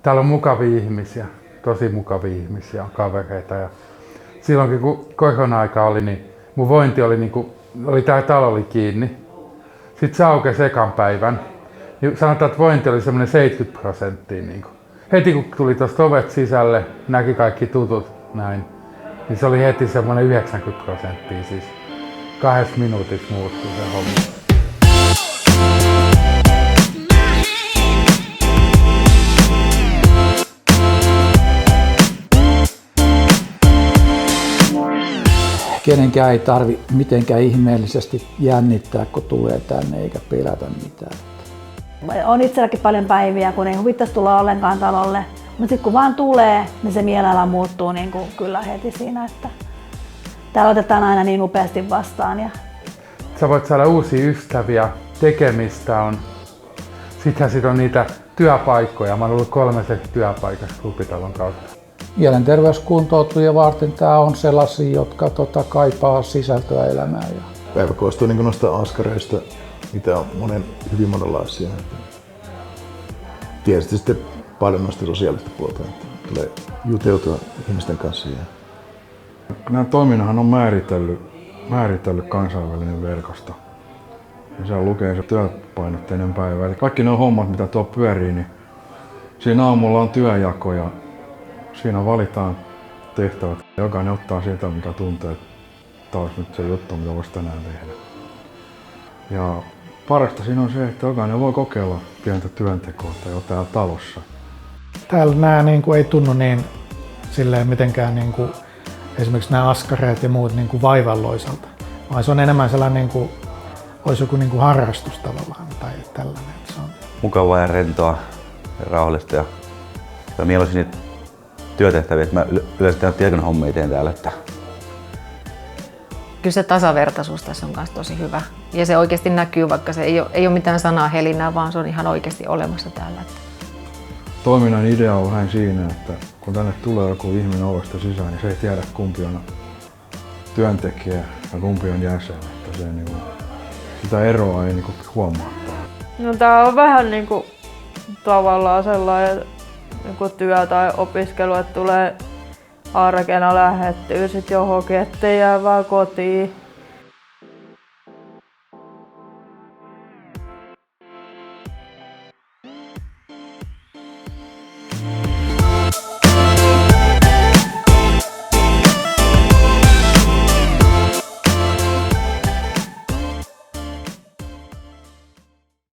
täällä on mukavia ihmisiä, tosi mukavia ihmisiä, kavereita. Ja silloinkin kun korona-aika oli, niin mun vointi oli tää talo oli kiinni. Sitten se aukesi ekan päivän. Niin sanotaan, että vointi oli semmoinen 70%. Niin heti kun tuli tuosta ovet sisälle, näki kaikki tutut näin, niin se oli heti semmoinen 90%. Siis 2 minuutissa muuttui se homma. Kenenkään ei tarvi mitenkään ihmeellisesti jännittää, kun tulee tänne, eikä pelätä mitään. On itselläkin paljon päiviä, kun ei huvittaisi tulla ollenkaan talolle. Mutta sitten kun vaan tulee, niin se mielellä muuttuu niin kuin kyllä heti siinä, että täällä otetaan aina niin upeasti vastaan. Ja sä voit saada uusia ystäviä, tekemistä on. Sittenhän sit on niitä työpaikkoja. Mä oon ollut 3 työpaikassa Klubitalon kautta. Mielenterveyskuntoutujia varten tämä on sellaisia, jotka kaipaa sisältöä elämään. Päivä koostuu niin noista askareista, mitä on hyvin monenlaisia. Tietysti sitten paljon noista sosiaalista puolta, että tulee juteltua ihmisten kanssa. Nämä toiminnanhan on määritellyt kansainvälinen verkosto. Ja siellä lukee se työpainotteinen päivä. Eli kaikki ne hommat, mitä tuo pyörii, niin siinä aamulla on työjako ja siinä valitaan tehtävät. Jokainen ottaa sieltä, mikä tuntee, että tämä olisi nyt se juttu, mitä voisi tänään tehdä. Ja parasta siinä on se, että jokainen voi kokeilla pientä työntekoa tai jotain talossa. Täällä nämä ei tunnu niin mitenkään esimerkiksi nämä askareet ja muut vaivalloisalta, vaan se on enemmän sellainen, olisi joku harrastus tavallaan tai tällainen. Se on mukavaa ja rentoa ja rauhallista ja mieluisin niitä työtehtäviä, että mä yleensä tiedon hommia teen täällä. Kyllä se tasavertaisuus tässä on myös tosi hyvä. Ja se oikeasti näkyy, vaikka se ei ole mitään sanaa helinää, vaan se on ihan oikeasti olemassa täällä. Toiminnan idea on vähän siinä, että kun tänne tulee joku ihminen ovesta sisään, niin se ei tiedä kumpi on työntekijä ja kumpi on jäsen. Että se, sitä eroa ei huomaa. No, tää on vähän tavallaan sellainen työ tai opiskelu, että tulee arkena lähettyä sit johonkin, ettei jää vaan kotiin.